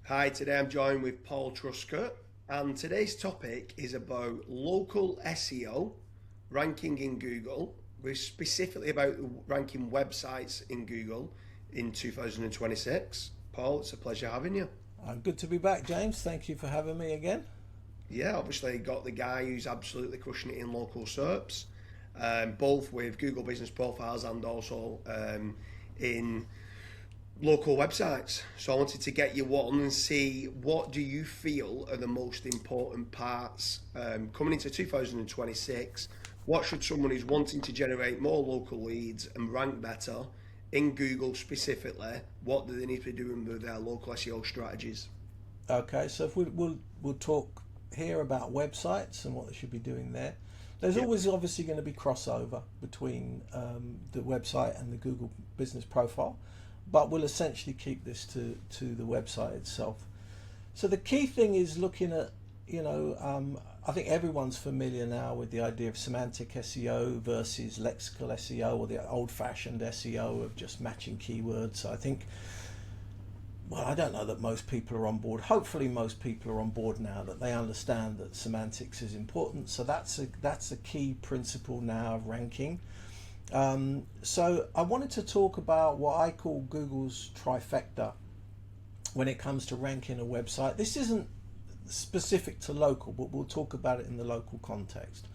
Hi, today I'm joined with Paul Truscott, and today's topic is about local SEO, ranking in Google. We're specifically about ranking websites in Google in 2026. Paul, it's a pleasure having you. Good to be back, James. Thank you for having me again. Yeah, obviously got the guy who's absolutely crushing it in local SERPs, both with Google Business Profiles and also in local websites. So I wanted to get you one and see what do you feel are the most important parts coming into 2026. What should someone who's wanting to generate more local leads and rank better in Google specifically? What do they need to be doing with their local SEO strategies? Okay, so if we'll talk here about websites and what they should be doing there. There's Yep. always obviously going to be crossover between the website and the Google Business Profile, but we'll essentially keep this to the website itself. So the key thing is looking at, I think everyone's familiar now with the idea of semantic SEO versus lexical SEO, or the old-fashioned SEO of just matching keywords. So I think, well, I don't know that most people are on board. Hopefully most people are on board now, that they understand that semantics is important. So that's a key principle now of ranking. So I wanted to talk about what I call Google's trifecta when it comes to ranking a website. This isn't specific to local, but we'll talk about it in the local context.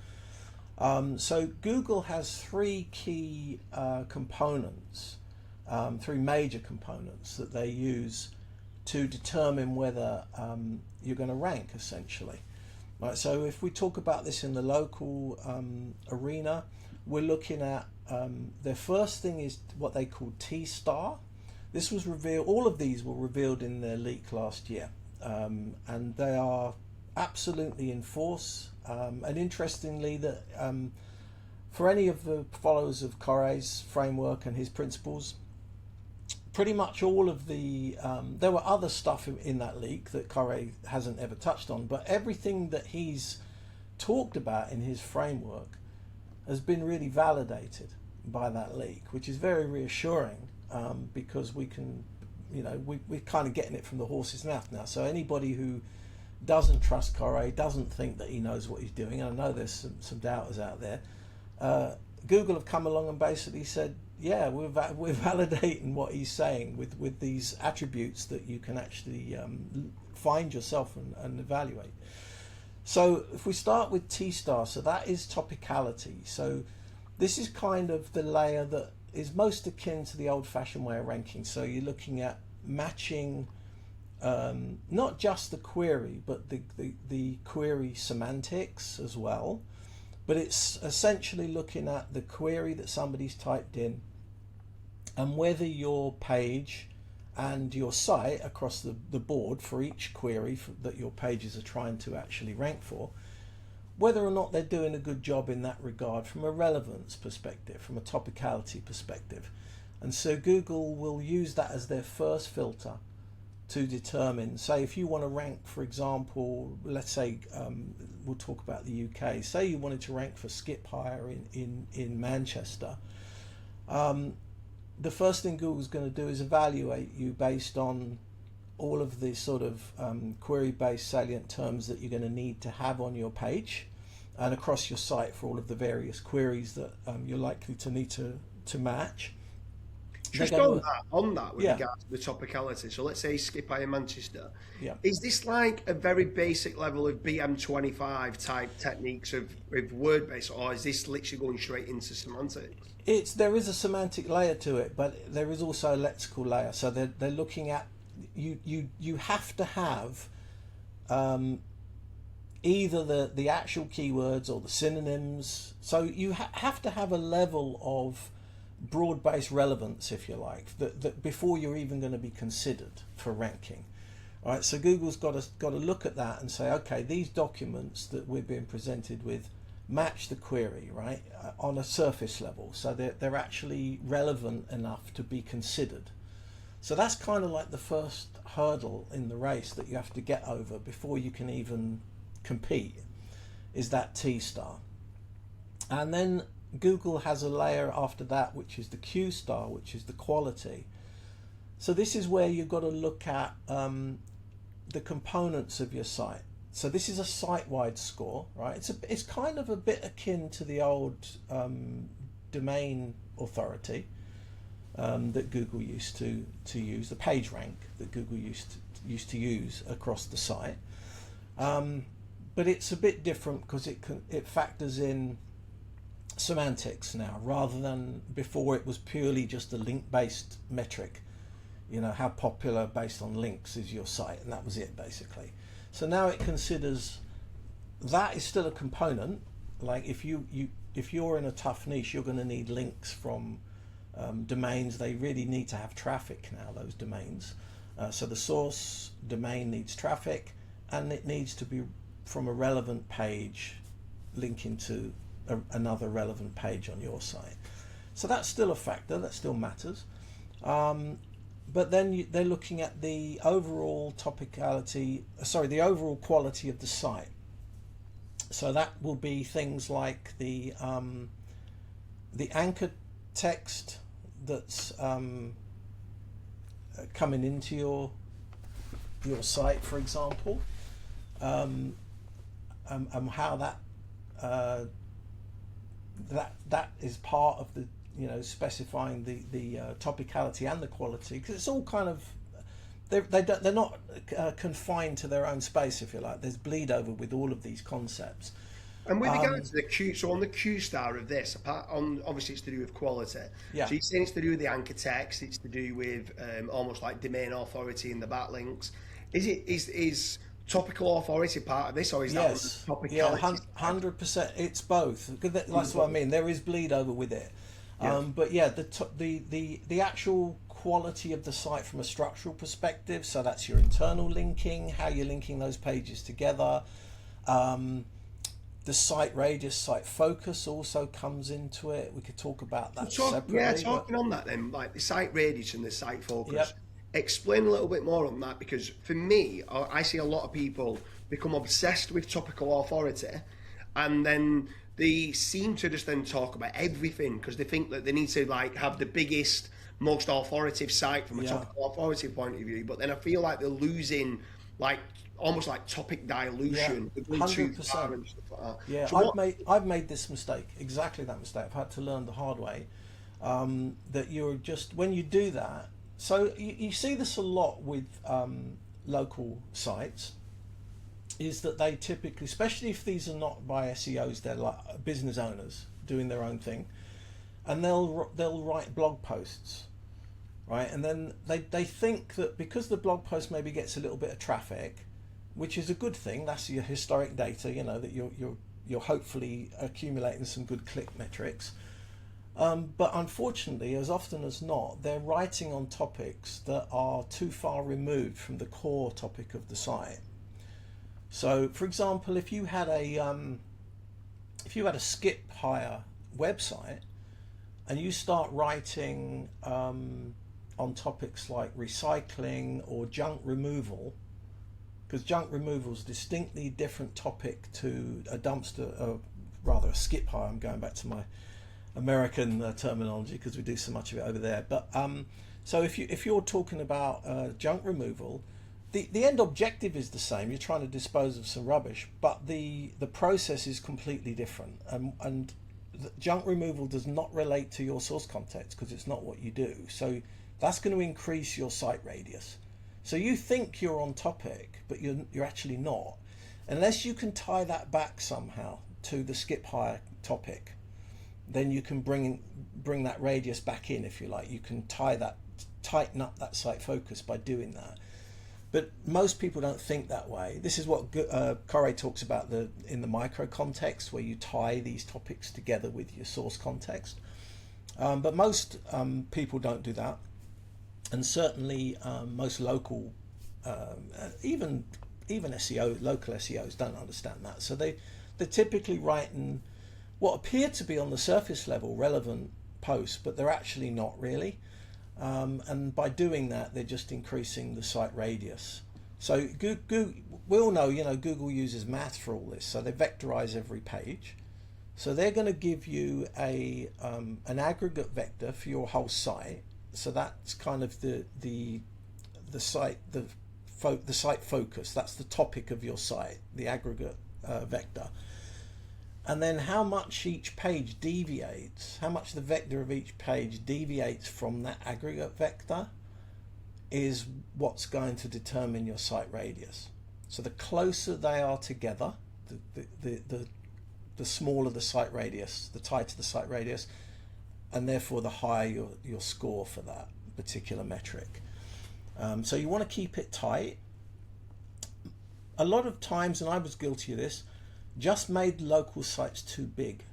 So Google has three key components, three major components that they use to determine whether you're going to rank, essentially. Right, so if we talk about this in the local arena, we're looking at their first thing is what they call T-star. This was revealed, all of these were revealed in their leak last year, and they are absolutely in force. And interestingly, that for any of the followers of Corey's framework and his principles, pretty much all of the there were other stuff in that leak that Corey hasn't ever touched on, but everything that he's talked about in his framework has been really validated by that leak, which is very reassuring, because we can, we're kind of getting it from the horse's mouth now. So anybody who doesn't trust Corey, doesn't think that he knows what he's doing, and I know there's some doubters out there, Google have come along and basically said, yeah, we're validating what he's saying with these attributes that you can actually find yourself and evaluate. So if we start with T-star, so that is topicality. So this is kind of the layer that is most akin to the old-fashioned way of ranking. So you're looking at matching not just the query, but the query semantics as well. But it's essentially looking at the query that somebody's typed in and whether your page and your site across the board for each query that your pages are trying to actually rank for, whether or not they're doing a good job in that regard from a relevance perspective, from a topicality perspective. And so Google will use that as their first filter to determine, say if you want to rank, for example, let's say, we'll talk about the UK, say you wanted to rank for skip hire in Manchester, the first thing Google's going to do is evaluate you based on all of the sort of query-based salient terms that you're going to need to have on your page and across your site for all of the various queries that you're likely to need to match. Just on that, with Yeah, regards to the topicality. So let's say Skip I in Manchester. yeah. Is this like a very basic level of BM25 type techniques of word base, or is this literally going straight into semantics? There is a semantic layer to it, but there is also a lexical layer. So they're looking at you have to have either the actual keywords or the synonyms. So you have to have a level of broad-based relevance, if you like, that before you're even going to be considered for ranking. All right, so Google's got to look at that and say, okay, these documents that we're being presented with match the query, right, on a surface level, so they're actually relevant enough to be considered. So that's kind of like the first hurdle in the race that you have to get over before you can even compete, is that T-star. And then Google has a layer after that, which is the Q star, which is the quality. So this is where you've got to look at the components of your site. So this is a site-wide score, right? It's kind of a bit akin to the old domain authority that Google used to use, the page rank that Google used to use across the site. But it's a bit different because it factors in semantics now, rather than before it was purely just a link-based metric. You know, how popular based on links is your site, and that was it basically. So now it considers that is still a component. Like if you're in a tough niche, you're going to need links from domains. They really need to have traffic now, those domains. So the source domain needs traffic, and it needs to be from a relevant page linking to another relevant page on your site. So that's still a factor, that still matters. But then they're looking at the overall the overall quality of the site. So that will be things like the anchor text that's coming into your site, for example, and how that is part of the, you know, specifying the topicality and the quality, because it's all kind of they're not confined to their own space, if you like. There's bleed over with all of these concepts. And with regards to the Q, so on the Q star of this, apart on obviously it's to do with quality. Yeah. So you're saying it's to do with the anchor text, it's to do with almost like domain authority and the backlinks. Is topical authority part of this, or is yes. that topicality? Yeah, 100%. It's both. That's what I mean. There is bleed over with it. Yeah. But yeah, the actual quality of the site from a structural perspective. So that's your internal linking, how you're linking those pages together. The site radius, site focus also comes into it. We could talk about that separately. Yeah, talking on that then, like the site radius and the site focus. Yep. Explain a little bit more on that, because for me, I see a lot of people become obsessed with topical authority, and then they seem to just then talk about everything because they think that they need to like have the biggest, most authoritative site from a topical authority point of view. But then I feel like they're losing like almost like topic dilution. Yeah, 100%. Yeah, so I've made this mistake, exactly that mistake. I've had to learn the hard way that you're just, when you do that, so you see this a lot with local sites, is that they typically, especially if these are not by SEOs, they're like business owners doing their own thing, and they'll write blog posts, right? And then they think that because the blog post maybe gets a little bit of traffic, which is a good thing, that's your historic data, you know, that you're hopefully accumulating some good click metrics. But unfortunately, as often as not, they're writing on topics that are too far removed from the core topic of the site. So, for example, if you had a skip hire website and you start writing on topics like recycling or junk removal, because junk removal is a distinctly different topic to a dumpster, rather a skip hire. I'm going back to my American terminology because we do so much of it over there. But so if you're talking about junk removal, the end objective is the same. You're trying to dispose of some rubbish, but the process is completely different. And junk removal does not relate to your source context because it's not what you do. So that's going to increase your site radius. So you think you're on topic, but you're actually not, unless you can tie that back somehow to the skip hire topic. Then you can bring that radius back in, if you like. You can tighten up that site focus by doing that. But most people don't think that way. This is what Corey talks about in the micro context, where you tie these topics together with your source context. But most people don't do that, and certainly most local, even SEO, local SEOs don't understand that. So they're typically writing what appear to be on the surface level relevant posts, but they're actually not really. And by doing that, they're just increasing the site radius. So Google, we all know, Google uses math for all this. So they vectorize every page. So they're going to give you an aggregate vector for your whole site. So that's kind of the site, the the site focus. That's the topic of your site, the aggregate vector. And then how much each page deviates, how much the vector of each page deviates from that aggregate vector is what's going to determine your site radius. So the closer they are together, the smaller the site radius, the tighter the site radius, and therefore the higher your score for that particular metric. So you want to keep it tight. A lot of times, and I was guilty of this, just made local sites too big.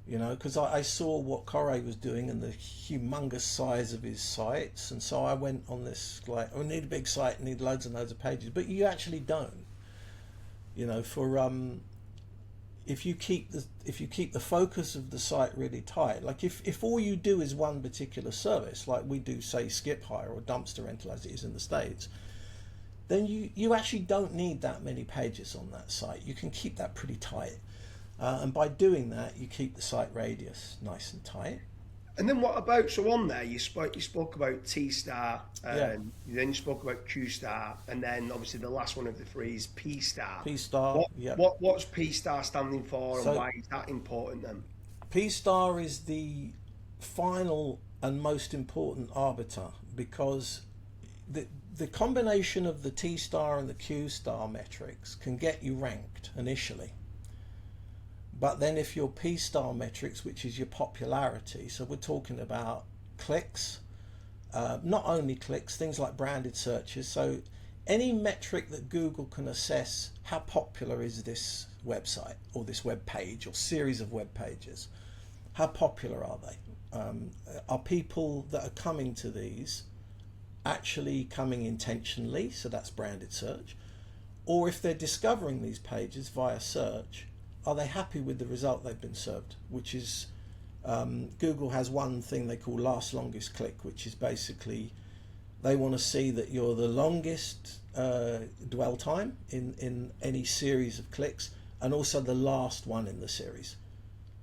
You know, because I saw what Corey was doing and the humongous size of his sites, and so I went on this like, I need a big site, I need loads and loads of pages, but you actually don't. You know, for if you keep the focus of the site really tight, like if all you do is one particular service, like we do, say skip hire or dumpster rental as it is in the States, then you actually don't need that many pages on that site. You can keep that pretty tight. And by doing that, you keep the site radius nice and tight. And then what about, so on there, you spoke about T-star, Yeah. then you spoke about Q-star, and then obviously the last one of the three is P-star. P-star, yeah. What's P-star standing for, and So- why is that important then? P-star is the final and most important arbiter, because the combination of the T-star and the Q-star metrics can get you ranked initially. But then if your P-star metrics, which is your popularity, so we're talking about clicks, not only clicks, things like branded searches. So any metric that Google can assess, how popular is this website or this web page or series of web pages? How popular are they? Are people that are coming to these actually coming intentionally? So that's branded search. Or if they're discovering these pages via search, are they happy with the result they've been served? Which is, Google has one thing they call last longest click, which is basically they want to see that you're the longest dwell time in any series of clicks, and also the last one in the series.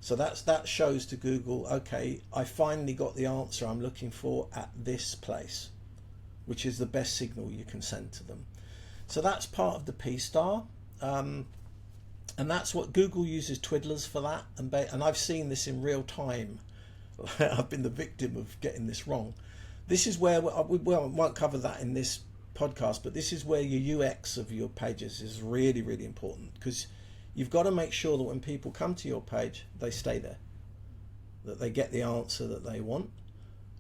So that shows to Google, okay, I finally got the answer I'm looking for at this place, which is the best signal you can send to them. So that's part of the P-star. And that's what Google uses twiddlers for that. And I've seen this in real time. I've been the victim of getting this wrong. This is where, we won't cover that in this podcast, but this is where your UX of your pages is really, really important, because you've got to make sure that when people come to your page, they stay there, that they get the answer that they want.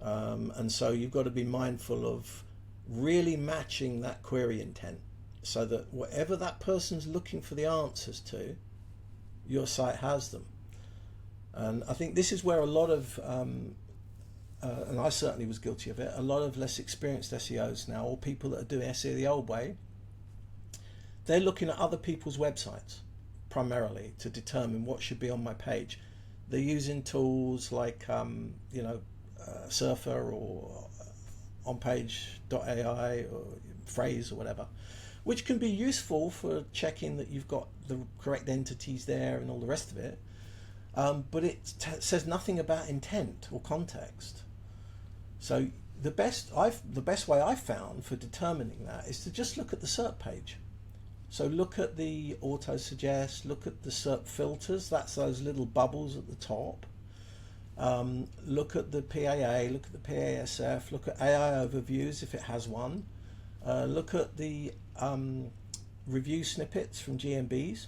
And so you've got to be mindful of really matching that query intent, so that whatever that person's looking for the answers to, your site has them. And I think this is where a lot of, and I certainly was guilty of it, a lot of less experienced SEOs now, or people that are doing SEO the old way, they're looking at other people's websites primarily to determine what should be on my page. They're using tools like, Surfer or onpage.ai or Phrase or whatever, which can be useful for checking that you've got the correct entities there and all the rest of it. But it says nothing about intent or context. So the best way I've found for determining that is to just look at the SERP page. So look at the auto suggest, look at the SERP filters, that's those little bubbles at the top. Look at the PAA, look at the PASF, look at AI overviews if it has one. Look at the review snippets from GMBs.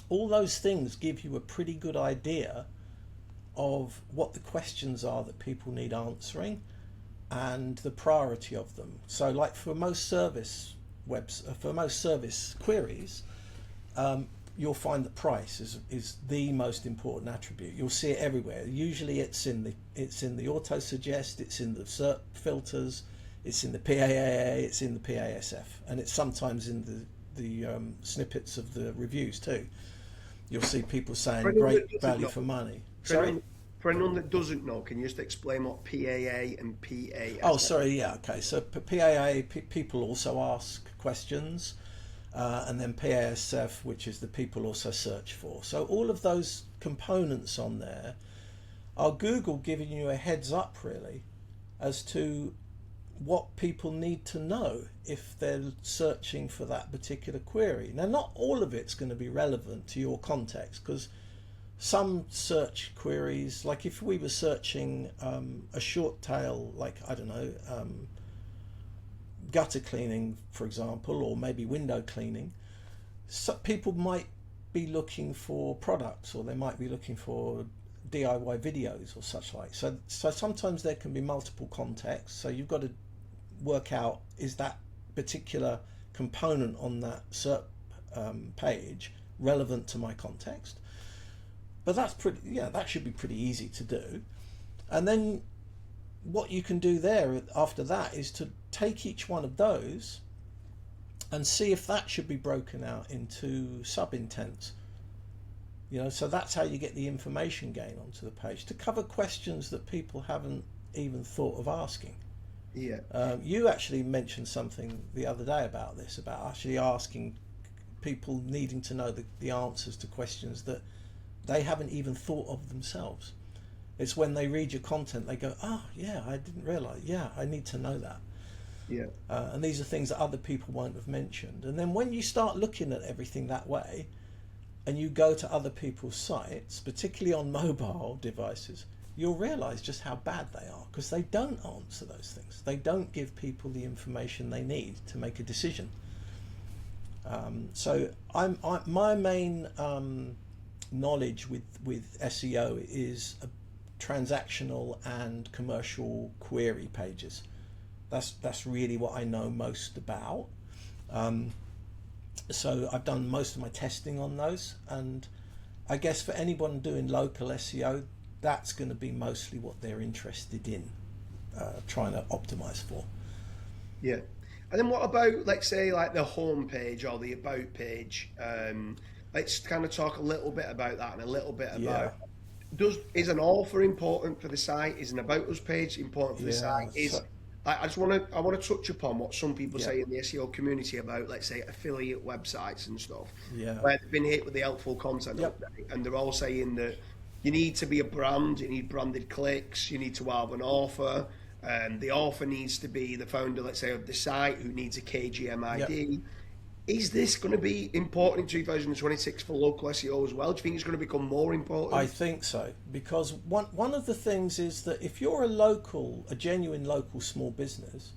All those things give you a pretty good idea of what the questions are that people need answering and the priority of them. So like for most service queries, you'll find that price is the most important attribute. You'll see it everywhere. Usually it's in the auto suggest, it's in the SERP filters, it's in the PAA, it's in the PASF, and it's sometimes in the snippets of the reviews too. You'll see people saying great value for money. Sorry? For anyone that doesn't know, can you just explain what PAA and PASF? Oh, sorry, yeah, okay. So PAA, people also ask questions, and then PASF, which is the people also search for. So all of those components on there are Google giving you a heads up really as to what people need to know if they're searching for that particular query. Now, not all of it's going to be relevant to your context, because some search queries, like if we were searching a short tail, like, I don't know, gutter cleaning, for example, or maybe window cleaning, so people might be looking for products, or they might be looking for DIY videos or such like. So sometimes there can be multiple contexts. So you've got to work out, is that particular component on that SERP page relevant to my context? But that's pretty, yeah, that should be pretty easy to do. And then what you can do there after that is to take each one of those and see if that should be broken out into sub-intents. You know, so that's how you get the information gain onto the page to cover questions that people haven't even thought of asking. Yeah. You actually mentioned something the other day about this, about actually asking people needing to know the answers to questions that they haven't even thought of themselves. It's when they read your content, they go, oh, yeah, I didn't realise. Yeah, I need to know that. Yeah. And these are things that other people won't have mentioned. And then when you start looking at everything that way, and you go to other people's sites, particularly on mobile devices, you'll realise just how bad they are, because they don't answer those things. They don't give people the information they need to make a decision. So my main knowledge with SEO is transactional and commercial query pages. That's really what I know most about. So I've done most of my testing on those, and I guess for anyone doing local SEO, that's going to be mostly what they're interested in trying to optimize for. Yeah. And then what about, let's say, like the home page or the about page? Let's kind of talk a little bit about that and a little bit about, is an author important for the site? Is an about us page important for the site? I want to touch upon what some people say in the SEO community about, let's say, affiliate websites and stuff, where they've been hit with the helpful content update, and they're all saying that you need to be a brand, you need branded clicks, you need to have an author, the author needs to be the founder, let's say, of the site, who needs a KGM ID. Is this going to be important in 2026 for local SEO as well? Do you think it's going to become more important? I think so, because one of the things is that if you're a genuine local small business,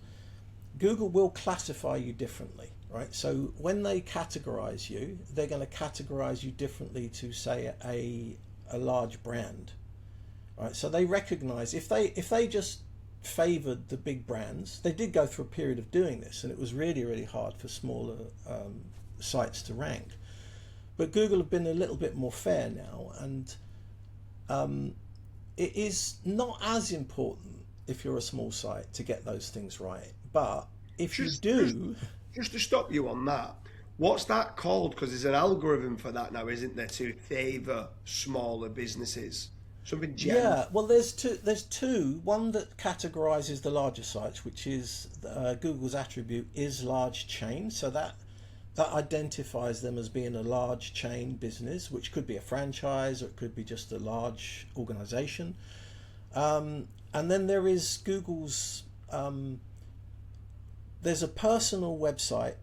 Google will classify you differently, right? So when they categorize you, they're going to categorize you differently to, say, a large brand, right? So they recognize if they just favored the big brands. They did go through a period of doing this, and it was really, really hard for smaller sites to rank. But Google have been a little bit more fair now, and it is not as important if you're a small site to get those things right. But if you do... Just to stop you on that, what's that called? Because there's an algorithm for that now, isn't there, to favour smaller businesses? Something general. Yeah, well, there's two. One that categorizes the larger sites, which is Google's attribute is large chain. So that identifies them as being a large chain business, which could be a franchise or it could be just a large organization. And then there is Google's, there's a personal website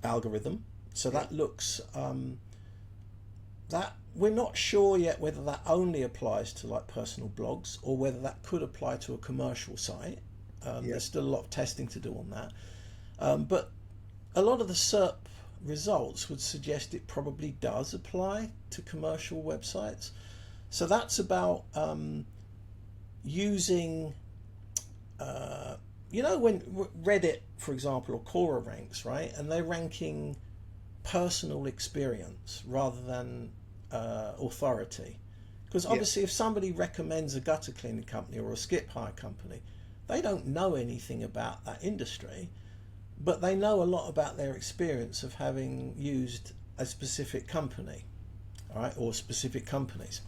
algorithm. So that looks, that we're not sure yet whether that only applies to like personal blogs or whether that could apply to a commercial site. There's still a lot of testing to do on that. But a lot of the SERP results would suggest it probably does apply to commercial websites. So that's about using, when Reddit, for example, or Quora ranks, right? And they're ranking personal experience rather than authority, because obviously if somebody recommends a gutter cleaning company or a skip hire company, they don't know anything about that industry, but they know a lot about their experience of having used a specific company, all right, or specific companies.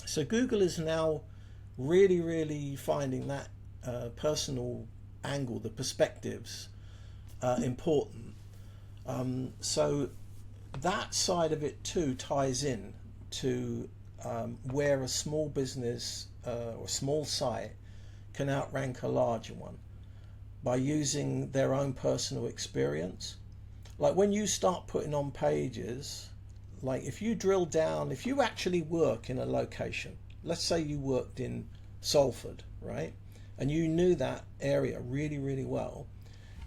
So Google is now really, really finding that personal angle, the perspectives, important. So that side of it too ties in to where a small business or small site can outrank a larger one by using their own personal experience. Like when you start putting on pages, like if you drill down, if you actually work in a location, let's say you worked in Salford, right? And you knew that area really, really well,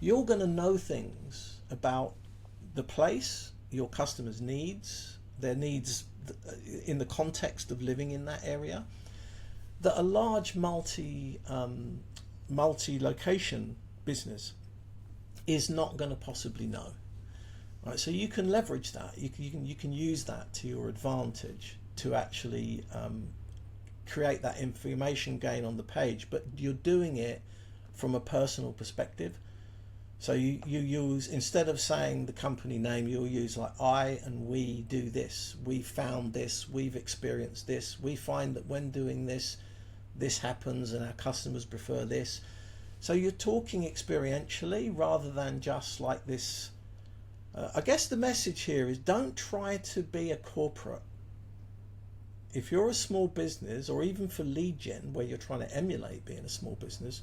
you're going to know things about the place, your customers' needs, their needs in the context of living in that area, that a large multi-location business is not going to possibly know. Right, so you can leverage that. You can use that to your advantage to actually create that information gain on the page, but you're doing it from a personal perspective. So you use, instead of saying the company name, you'll use like I and we do this, we found this, we've experienced this, we find that when doing this, this happens and our customers prefer this. So you're talking experientially rather than just like this. I guess the message here is don't try to be a corporate. If you're a small business, or even for lead gen where you're trying to emulate being a small business,